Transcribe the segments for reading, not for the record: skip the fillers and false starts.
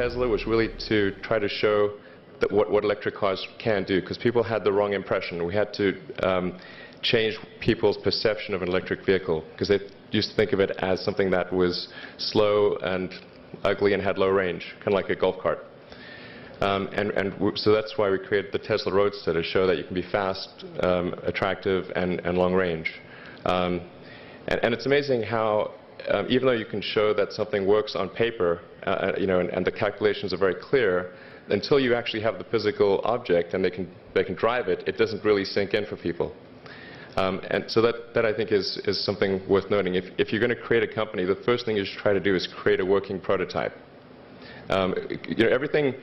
Tesla was really to try to show that what electric cars can do, because people had the wrong impression. We had to change people's perception of an electric vehicle, because they used to think of it as something that was slow and ugly and had low range, kind of like a golf cart. So that's why we created the Tesla Roadster, to show that you can be fast, attractive, and long range. And it's amazing how, even though you can show that something works on paper, and the calculations are very clear, until you actually have the physical object and they can drive it, it doesn't really sink in for people. And so that I think is something worth noting. If you're going to create a company, the first thing you should try to do is create a working prototype. Everything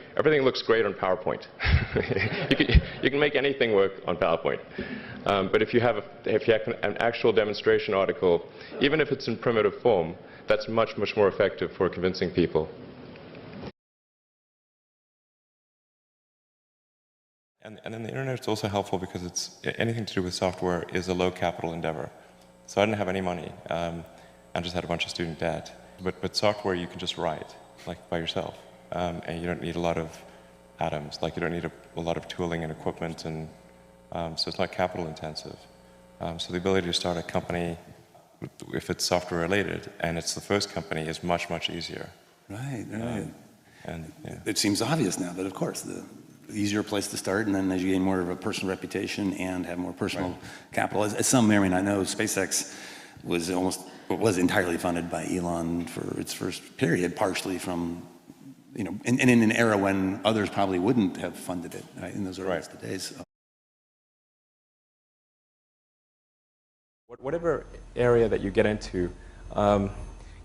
looks great on PowerPoint. you can make anything work on PowerPoint. But if you have an actual demonstration article, even if it's in primitive form, that's much more effective for convincing people. And then the internet's also helpful because it's anything to do with software is a low capital endeavor. So I didn't have any money. I just had a bunch of student debt. But software you can just write, like by yourself. And you don't need a lot of atoms. Like you don't need a lot of tooling and equipment, and so it's not capital intensive. So the ability to start a company, if it's software related, and it's the first company, is much easier. Right. And yeah. It seems obvious now, but of course, the easier place to start, and then as you gain more of a personal reputation and have more personal capital. As some may or may not know, SpaceX was entirely funded by Elon for its first period, partially from, and in an era when others probably wouldn't have funded it, right, in those earliest days. Whatever area that you get into,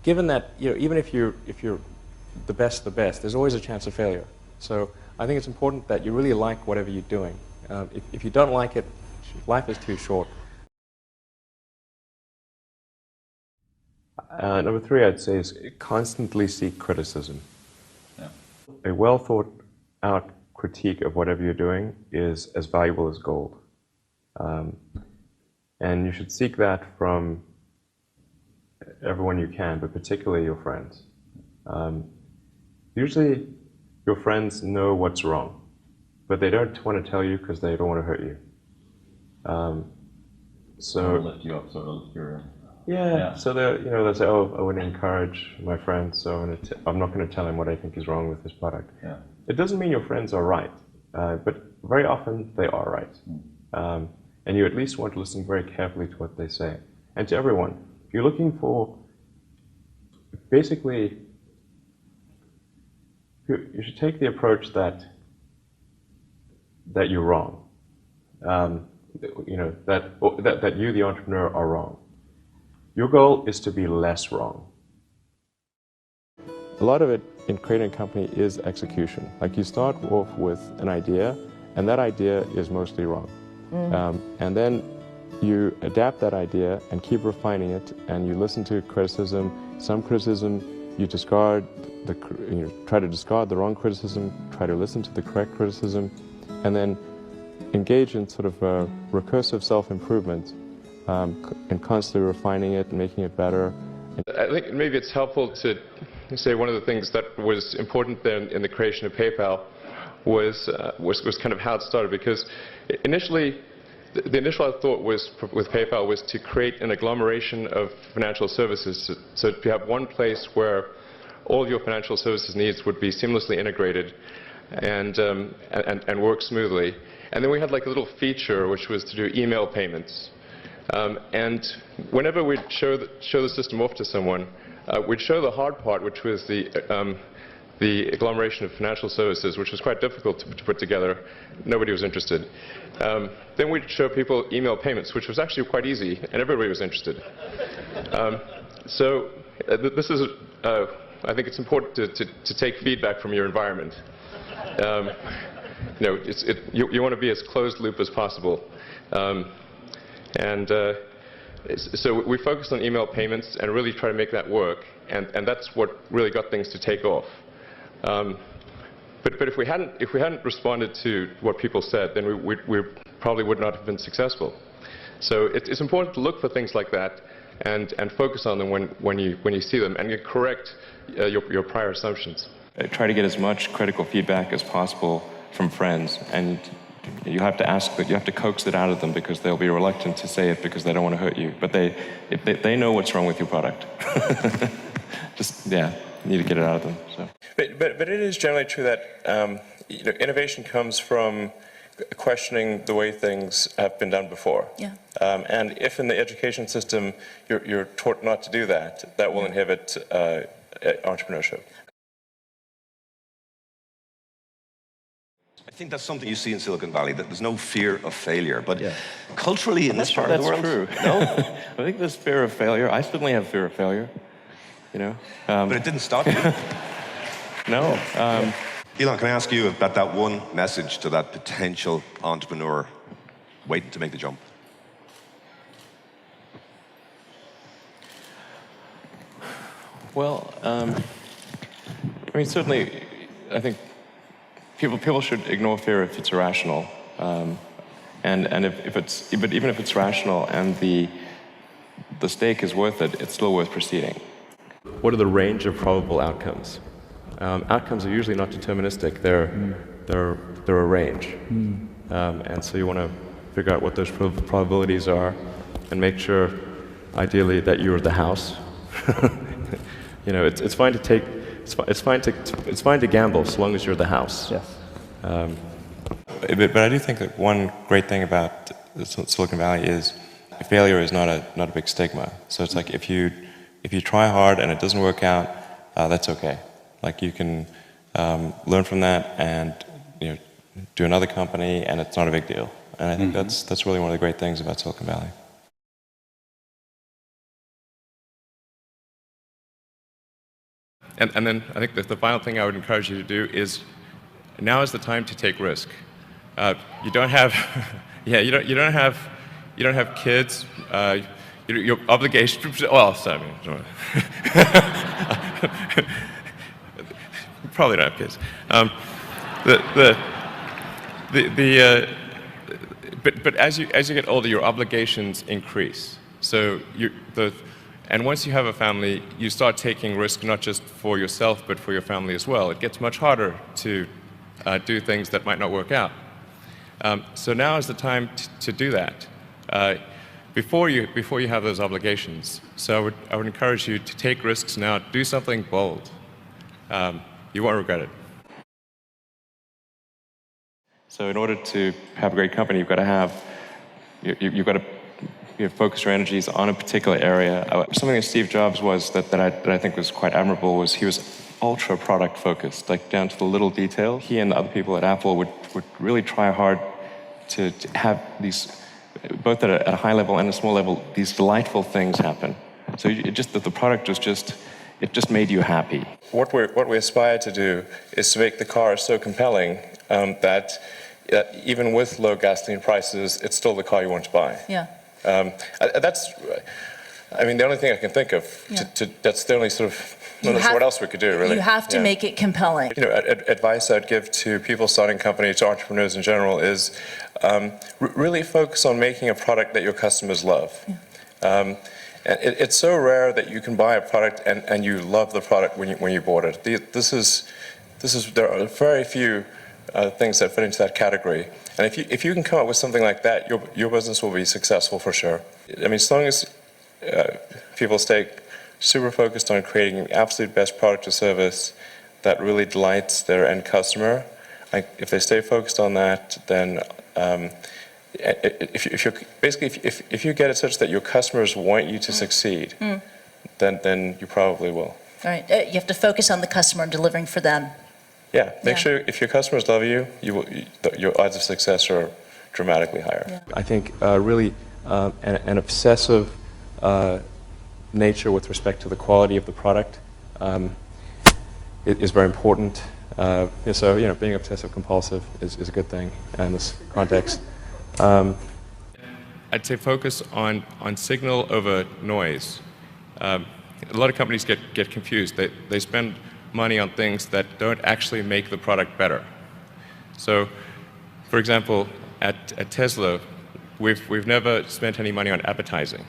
given that even if you're the best, there's always a chance of failure. So I think it's important that you really like whatever you're doing. If you don't like it, life is too short. Number 3, I'd say, is constantly seek criticism. Yeah. A well thought out critique of whatever you're doing is as valuable as gold. And you should seek that from everyone you can, but particularly your friends. Usually your friends know what's wrong, but they don't want to tell you because they don't want to hurt you. So lift you up, sort of. Yeah. So they'll say, "Oh, I want to encourage my friend, so I'm not going to tell him what I think is wrong with his product." Yeah. It doesn't mean your friends are right, but very often they are right, and you at least want to listen very carefully to what they say, and to everyone. If you're looking for, basically, you should take the approach that you're wrong. That you, the entrepreneur, are wrong. Your goal is to be less wrong. A lot of it in creating a company is execution. Like you start off with an idea, and that idea is mostly wrong. And then you adapt that idea and keep refining it, and you listen to criticism. Some criticism you discard, try to discard the wrong criticism, try to listen to the correct criticism, and then engage in sort of recursive self-improvement, and constantly refining it and making it better. I think maybe it's helpful to say one of the things that was important then in the creation of PayPal was kind of how it started, because initially the initial thought was with PayPal was to create an agglomeration of financial services, so if you have one place where all of your financial services needs would be seamlessly integrated and work smoothly. And then we had like a little feature which was to do email payments. And whenever we'd show the system off to someone, we'd show the hard part, which was the agglomeration of financial services, which was quite difficult to put together. Nobody was interested. Then we'd show people email payments, which was actually quite easy, and everybody was interested. So this is, I think it's important to take feedback from your environment. You want to be as closed loop as possible. So we focused on email payments and really try to make that work, and that's what really got things to take off. But if we hadn't responded to what people said, then we probably would not have been successful. So it's important to look for things like that and focus on them when you see them, and you correct your prior assumptions. Try to get as much critical feedback as possible from friends, and you have to ask that, you have to coax it out of them, because they'll be reluctant to say it because they don't want to hurt you. But if they know what's wrong with your product. Just, yeah, you need to get it out of them. So. But it is generally true that innovation comes from questioning the way things have been done before. Yeah. And if in the education system you're taught not to do that, that will inhibit entrepreneurship. I think that's something you see in Silicon Valley, that there's no fear of failure. But culturally in this part of the world, true. No? I think there's fear of failure. I certainly have fear of failure. You know. But it didn't stop you. No. Elon, can I ask you about that one message to that potential entrepreneur waiting to make the jump? Well, I mean, certainly, I think people should ignore fear if it's irrational, and but even if it's rational and the stake is worth it, it's still worth proceeding. What are the range of probable outcomes? Outcomes are usually not deterministic. They're a range, and so you want to figure out what those probabilities are, and make sure, ideally, that you're the house. You know, it's fine to take. It's fine to gamble so long as you're the house. Yes. But I do think that one great thing about Silicon Valley is failure is not a big stigma. So it's like if you try hard and it doesn't work out, that's okay. Like you can learn from that and do another company, and it's not a big deal. And I think that's really one of the great things about Silicon Valley. And then I think that the final thing I would encourage you to do is, now is the time to take risk. You don't have, you don't have kids. Your obligation. Well, sorry, probably don't have kids. But as you get older, your obligations increase. So and once you have a family, you start taking risk not just for yourself, but for your family as well. It gets much harder to do things that might not work out. So now is the time to do that before you have those obligations. So I would encourage you to take risks now. Do something bold. You won't regret it. So in order to have a great company, you've got to focus your energies on a particular area. Something that Steve Jobs was that I think was quite admirable was he was ultra product focused, like down to the little detail. He and the other people at Apple would really try hard to have these, both at a high level and a small level, these delightful things happen. So that the product was it just made you happy. What we aspire to do is to make the car so compelling that even with low gasoline prices, it's still the car you want to buy. Yeah. I mean, the only thing I can think of, that's the only sort of, what else we could do, really. You have to make it compelling. Advice I'd give to people starting companies, to entrepreneurs in general, is really focus on making a product that your customers love. Yeah. It's so rare that you can buy a product and you love the product when you bought it. There are very few things that fit into that category. And if you can come up with something like that, your business will be successful for sure. I mean, as long as people stay super focused on creating the absolute best product or service that really delights their end customer, if they stay focused on that, then if you get it such that your customers want you to succeed, then you probably will. All right. You have to focus on the customer and delivering for them. Yeah, make sure if your customers love you, your odds of success are dramatically higher. Yeah. I think really an obsessive nature with respect to the quality of the product is very important. So being obsessive compulsive is a good thing in this context. I'd say focus on signal over noise. A lot of companies get confused. They spend money on things that don't actually make the product better. So, for example, at Tesla, we've never spent any money on advertising.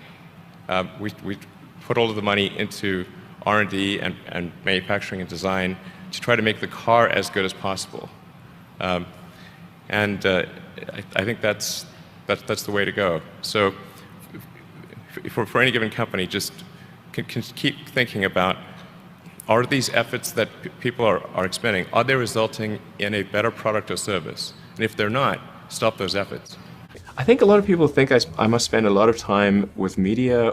We put all of the money into R&D and manufacturing and design try to make the car as good as possible. I think that's the way to go. So for any given company, just can keep thinking about, are these efforts that people are expending, are they resulting in a better product or service? And if they're not, stop those efforts. I think a lot of people think I must spend a lot of time with media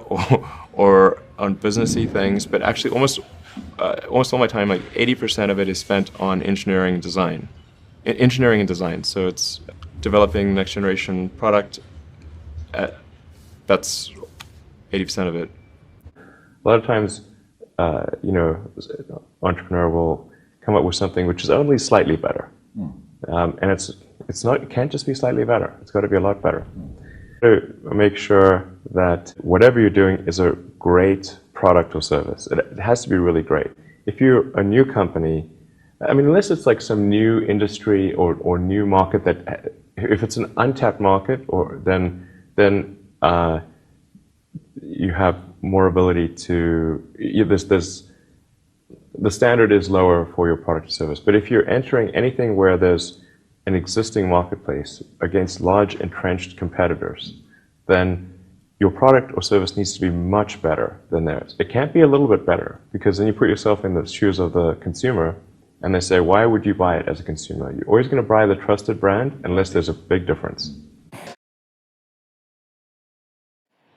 or on businessy things, but actually almost all my time, like 80% of it is spent on engineering and design. Engineering and design, so it's developing next generation product. That's 80% of it. A lot of times, entrepreneur will come up with something which is only slightly better, and it can't just be slightly better. It's got to be a lot better. To make sure that whatever you're doing is a great product or service. It has to be really great. If you're a new company, I mean, unless it's like some new industry or new market that, if it's an untapped market, then you have more ability to. The standard is lower for your product or service. But if you're entering anything where there's an existing marketplace against large entrenched competitors, then your product or service needs to be much better than theirs. It can't be a little bit better, because then you put yourself in the shoes of the consumer and they say, why would you buy it as a consumer? You're always going to buy the trusted brand unless there's a big difference.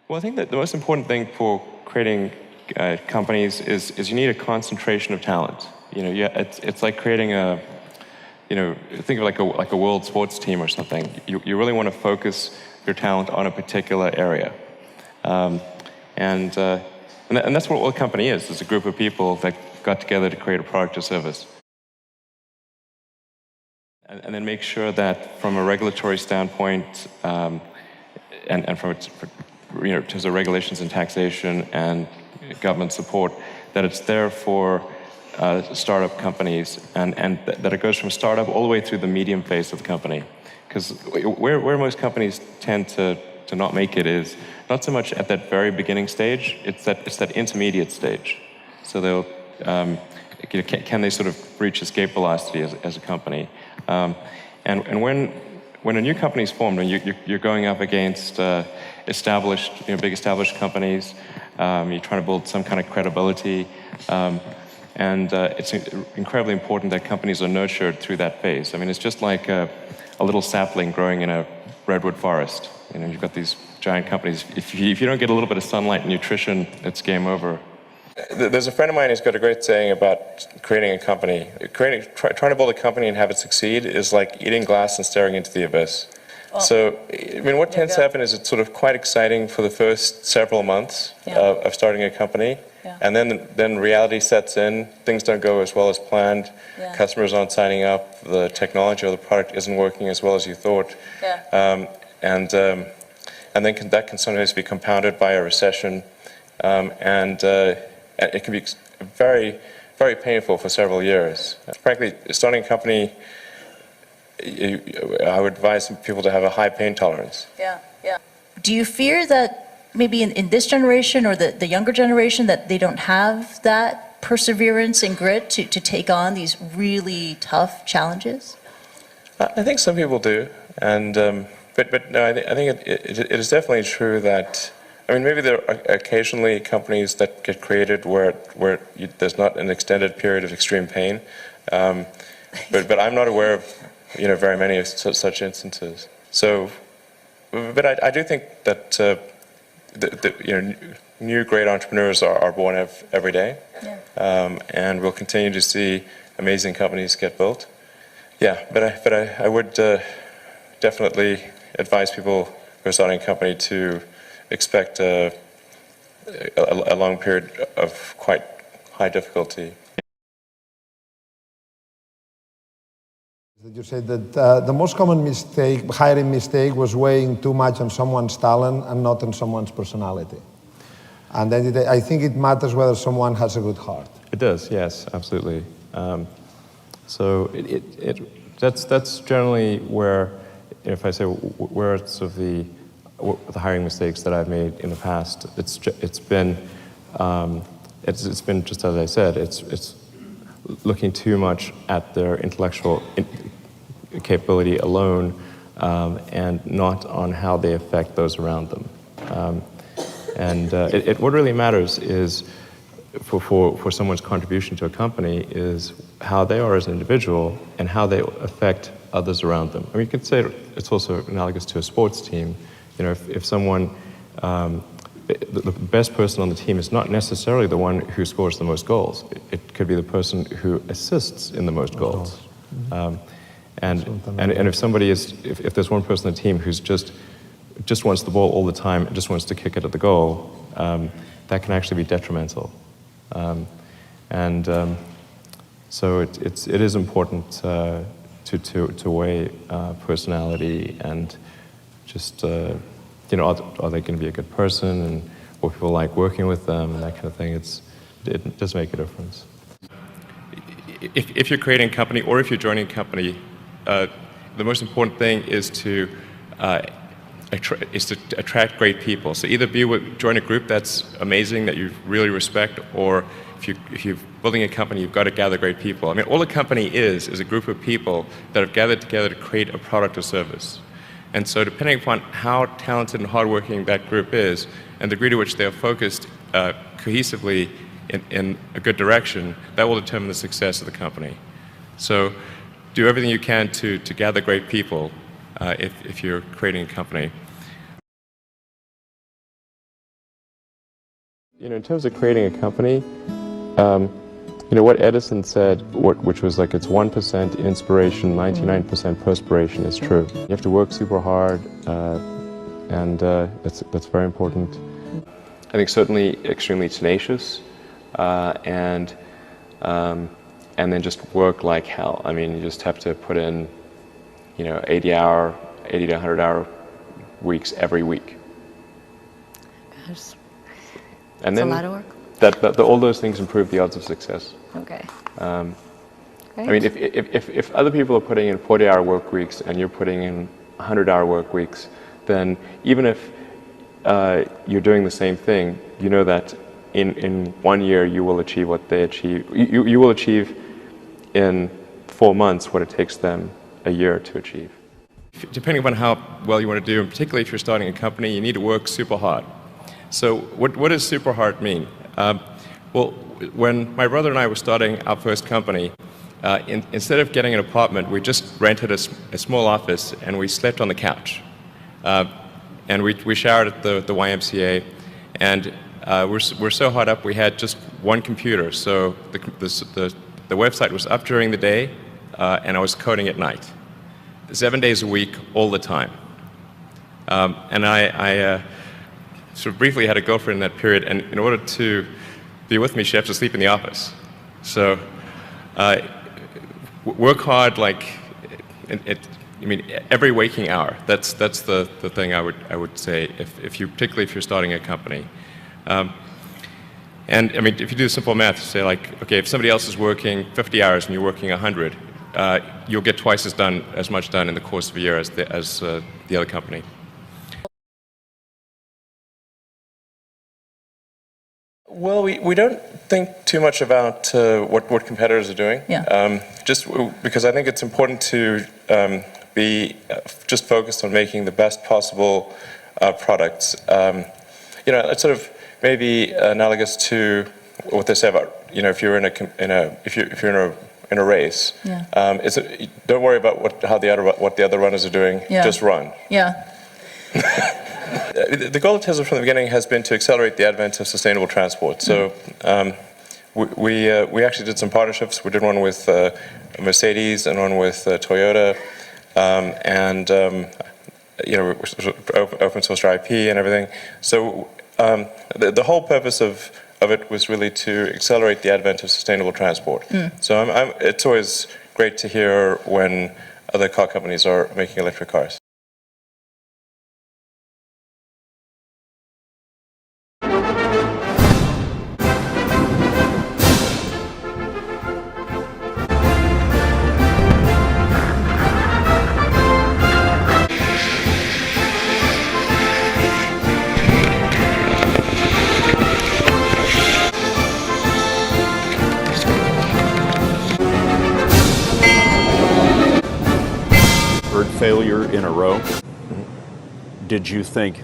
Well, I think that the most important thing for creating companies is you need a concentration of talent. It's like creating a, think of like a world sports team or something. You really want to focus your talent on a particular area, and that's what a company is. It's a group of people that got together to create a product or service, and then make sure that from a regulatory standpoint, and from in terms of regulations and taxation and government support, that it's there for startup companies, and that it goes from startup all the way through the medium phase of the company. Because where most companies tend to not make it is not so much at that very beginning stage, it's that intermediate stage. So they'll, can they sort of reach escape velocity as a company? And when a new company is formed and you're going up against established, big established companies, you're trying to build some kind of credibility, and it's incredibly important that companies are nurtured through that phase. I mean, it's just like a little sapling growing in a redwood forest. You've got these giant companies. If you don't get a little bit of sunlight and nutrition, it's game over. There's a friend of mine who's got a great saying about creating a company. Trying to build a company and have it succeed is like eating glass and staring into the abyss. So, I mean, what tends to happen is it's sort of quite exciting for the first several months of starting a company. Yeah. And then reality sets in, things don't go as well as planned, customers aren't signing up, the technology or the product isn't working as well as you thought. And then that can sometimes be compounded by a recession, and it can be very, very painful for several years. Frankly, starting a company, I would advise people to have a high pain tolerance. Do you fear that maybe in this generation or the younger generation that they don't have that perseverance and grit to take on these really tough challenges? I think some people do, and but no, I think it is definitely true that, I mean, maybe there are occasionally companies that get created where there's not an extended period of extreme pain, but I'm not aware of very many of such instances. So, but I do think that new great entrepreneurs are born every day, and we'll continue to see amazing companies get built. But I would definitely advise people who are starting a company to expect a long period of quite high difficulty. You said that the most common hiring mistake was weighing too much on someone's talent and not on someone's personality. And then I think it matters whether someone has a good heart. It does, yes, absolutely. So that's generally where, if I say where it's of the hiring mistakes that I've made in the past, it's been just as I said, it's looking too much at their intellectual capability alone and not on how they affect those around them. What really matters is for someone's contribution to a company is how they are as an individual and how they affect others around them. I mean, you could say it's also analogous to a sports team. You know, if someone, the best person on the team is not necessarily the one who scores the most goals. It could be the person who assists in the most goals. And if somebody is, if there's one person on the team who's just wants the ball all the time and just wants to kick it at the goal, that can actually be detrimental. So it is important to weigh personality and just you know, are they going to be a good person, and will people like working with them and that kind of thing. It does make a difference. If you're creating a company or if you're joining a company, the most important thing is to attract great people. So either join a group that's amazing, that you really respect, or if you're building a company, you've got to gather great people. I mean, all a company is a group of people that have gathered together to create a product or service. And so depending upon how talented and hardworking that group is, and the degree to which they are focused cohesively in a good direction, that will determine the success of the company. So do everything you can to gather great people if you're creating a company. You know, in terms of creating a company, you know, what Edison said, which was like it's 1% inspiration, 99% perspiration, is true. You have to work super hard, and that's very important. I think certainly extremely tenacious, and then just work like hell. I mean, you just have to put in, you know, 80 to 100-hour weeks every week. Gosh, and that's then a lot of work. All those things improve the odds of success. Okay. I mean, if other people are putting in 40-hour work weeks and you're putting in 100-hour work weeks, then even if you're doing the same thing, you know that in 1 year you will achieve what they achieve. You will achieve in 4 months what it takes them a year to achieve. Depending upon how well you want to do, and particularly if you're starting a company, you need to work super hard. So what does super hard mean? Well, when my brother and I were starting our first company, instead of getting an apartment, we just rented a small office and we slept on the couch. And we showered at the YMCA, and we're so hot up we had just one computer. So the website was up during the day, and I was coding at night, 7 days a week, all the time. And I sort of briefly had a girlfriend in that period, and in order to be with me, she had to sleep in the office. So work hard, like I mean, every waking hour. That's the thing I would say particularly if you're starting a company. And I mean, if you do simple math, say like, okay, if somebody else is working 50 hours and you're working 100, you'll get twice as much done in the course of a year as the other company. Well, we don't think too much about what competitors are doing. Yeah. Just because I think it's important to be just focused on making the best possible products. You know, it's sort of maybe analogous to what they say about, you know, if you're in a race. Yeah. Don't worry about what the other runners are doing. Yeah. Just run. Yeah. The goal of Tesla from the beginning has been to accelerate the advent of sustainable transport. So we actually did some partnerships. We did one with Mercedes and one with Toyota, and you know, open source IP and everything. So the whole purpose of it was really to accelerate the advent of sustainable transport. So it's always great to hear when other car companies are making electric cars. failure in a row, did you think,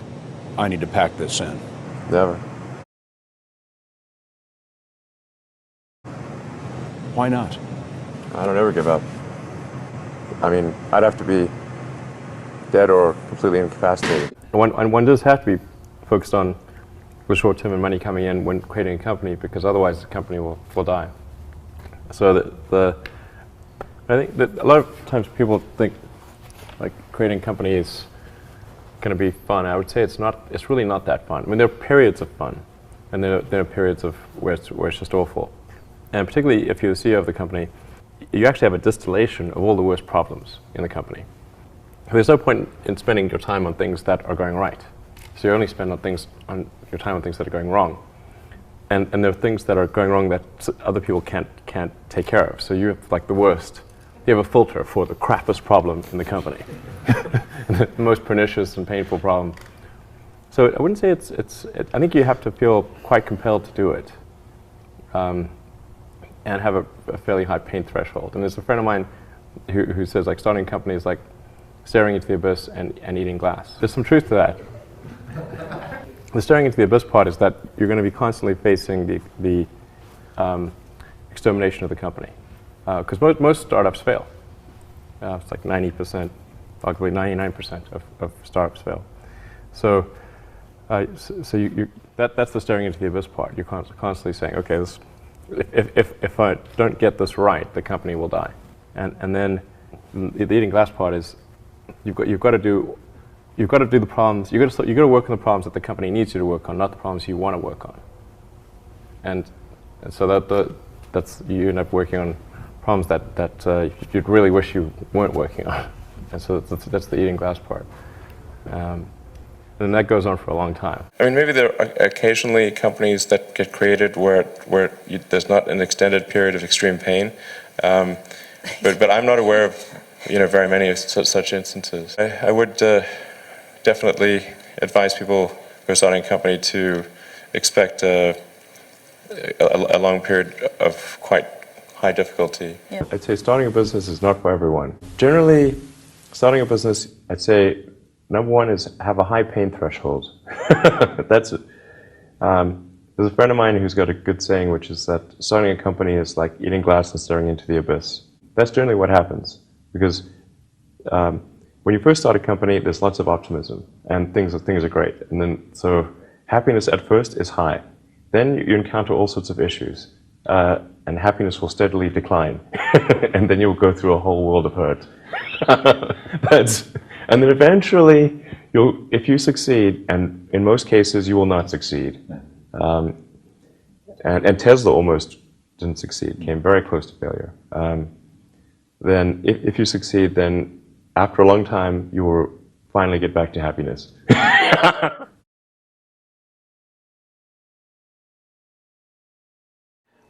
I need to pack this in? Never. Why not? I don't ever give up. I mean, I'd have to be dead or completely incapacitated. One does have to be focused on the short-term and money coming in when creating a company, because otherwise the company will die. So I think that a lot of times people think like creating a company is going to be fun. I would say it's not. It's really not that fun. I mean, there are periods of fun, and there are periods of where it's just awful. And particularly if you're the CEO of the company, you actually have a distillation of all the worst problems in the company. There's no point in spending your time on things that are going right. So you only spend your time on things that are going wrong. And there are things that are going wrong that other people can't take care of. So you have like the worst. You have a filter for the crappiest problem in the company, the most pernicious and painful problem. So I wouldn't say I think you have to feel quite compelled to do it, and have a fairly high pain threshold. And there's a friend of mine who says like starting a company is like staring into the abyss and eating glass. There's some truth to that. The staring into the abyss part is that you're going to be constantly facing the extermination of the company. Because most startups fail. It's like 90%, arguably 99% of startups fail. So, that's the staring into the abyss part. You're constantly saying, okay, if I don't get this right, the company will die. And then the eating glass part is you've got to do the problems. You've got to work on the problems that the company needs you to work on, not the problems you want to work on. And so that's you end up working on problems that you'd really wish you weren't working on. And so that's the eating glass part. And that goes on for a long time. I mean, maybe there are occasionally companies that get created where there's not an extended period of extreme pain, but I'm not aware of very many of such instances. I would definitely advise people who are starting a company to expect a long period of quite high difficulty. Yeah. I'd say starting a business is not for everyone. Generally, starting a business, I'd say, number one is have a high pain threshold. That's it. There's a friend of mine who's got a good saying, which is that starting a company is like eating glass and staring into the abyss. That's generally what happens, because when you first start a company, there's lots of optimism and things are great. And then, so happiness at first is high. Then you encounter all sorts of issues, and happiness will steadily decline. And then you'll go through a whole world of hurt. And then eventually, if you succeed, and in most cases you will not succeed, and Tesla almost didn't succeed, came very close to failure. Then if you succeed, then after a long time, you will finally get back to happiness.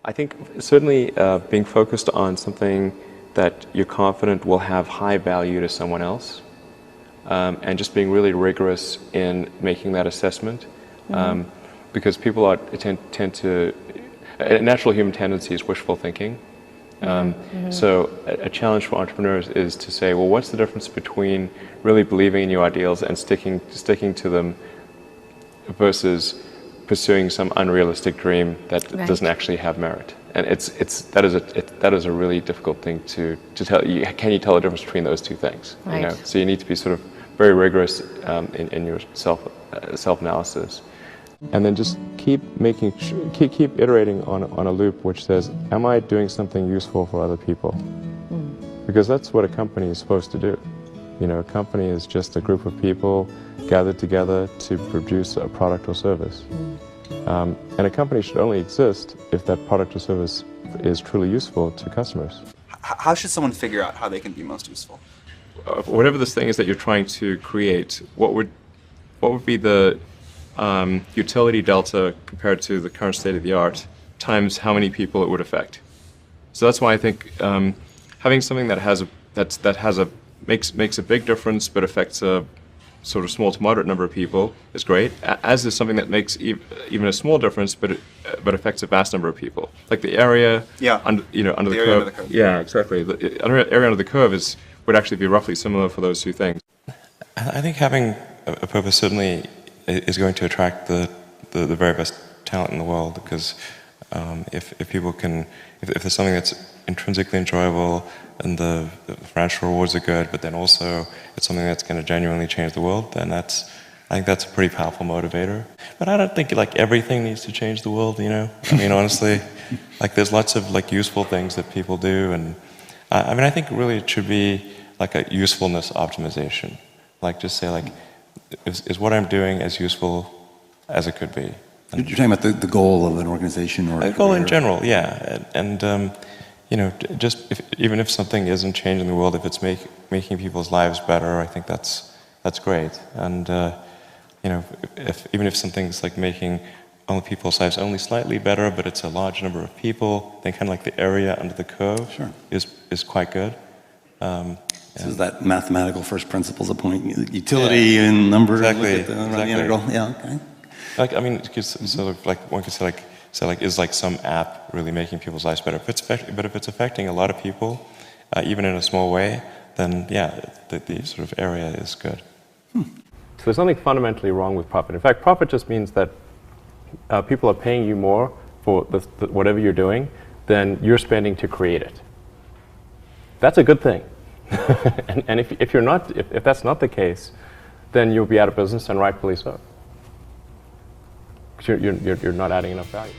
I think certainly being focused on something that you're confident will have high value to someone else, and just being really rigorous in making that assessment, because people tend to, a natural human tendency is wishful thinking. So a challenge for entrepreneurs is to say, well, what's the difference between really believing in your ideals and sticking to them versus pursuing some unrealistic dream that doesn't actually have merit? And that is a really difficult thing to tell. Can you tell the difference between those two things? Right. So you need to be sort of very rigorous in your self-analysis. And then just keep iterating on a loop which says, am I doing something useful for other people? Because that's what a company is supposed to do. A company is just a group of people gathered together to produce a product or service. And a company should only exist if that product or service is truly useful to customers. How should someone figure out how they can be most useful? Whatever this thing is that you're trying to create, what would be the utility delta compared to the current state of the art times how many people it would affect? So that's why I think having something that makes a big difference but affects a sort of small to moderate number of people is great, as is something that makes even a small difference but affects a vast number of people. Like the area under the curve. Yeah, exactly. The area under the curve is would actually be roughly similar for those two things. I think having a purpose certainly is going to attract the very best talent in the world, because if people can, if there's something that's intrinsically enjoyable and the financial rewards are good, but then also it's something that's going to genuinely change the world, then I think that's a pretty powerful motivator. But I don't think like everything needs to change the world, you know? I mean, honestly, like there's lots of like useful things that people do, and I mean, I think really it should be like a usefulness optimization. Like just say like, is what I'm doing as useful as it could be? You're talking about the goal of an organization or a goal in career. general, yeah. And you know, just even if something isn't changing the world, if it's making people's lives better, I think that's great. And you know, even if something's like making only people's lives only slightly better, but it's a large number of people, then kind of like the area under the curve is quite good. So is that mathematical first principles of point utility and number? Exactly. Look at the integral. Yeah. Okay. Like I mean, sort of like one could say like is like some app really making people's lives better? But if it's affecting a lot of people, even in a small way, then yeah, the sort of area is good. So there's nothing fundamentally wrong with profit. In fact, profit just means that people are paying you more for whatever you're doing than you're spending to create it. That's a good thing. and if that's not the case, then you'll be out of business, and rightfully so. Because you're not adding enough value.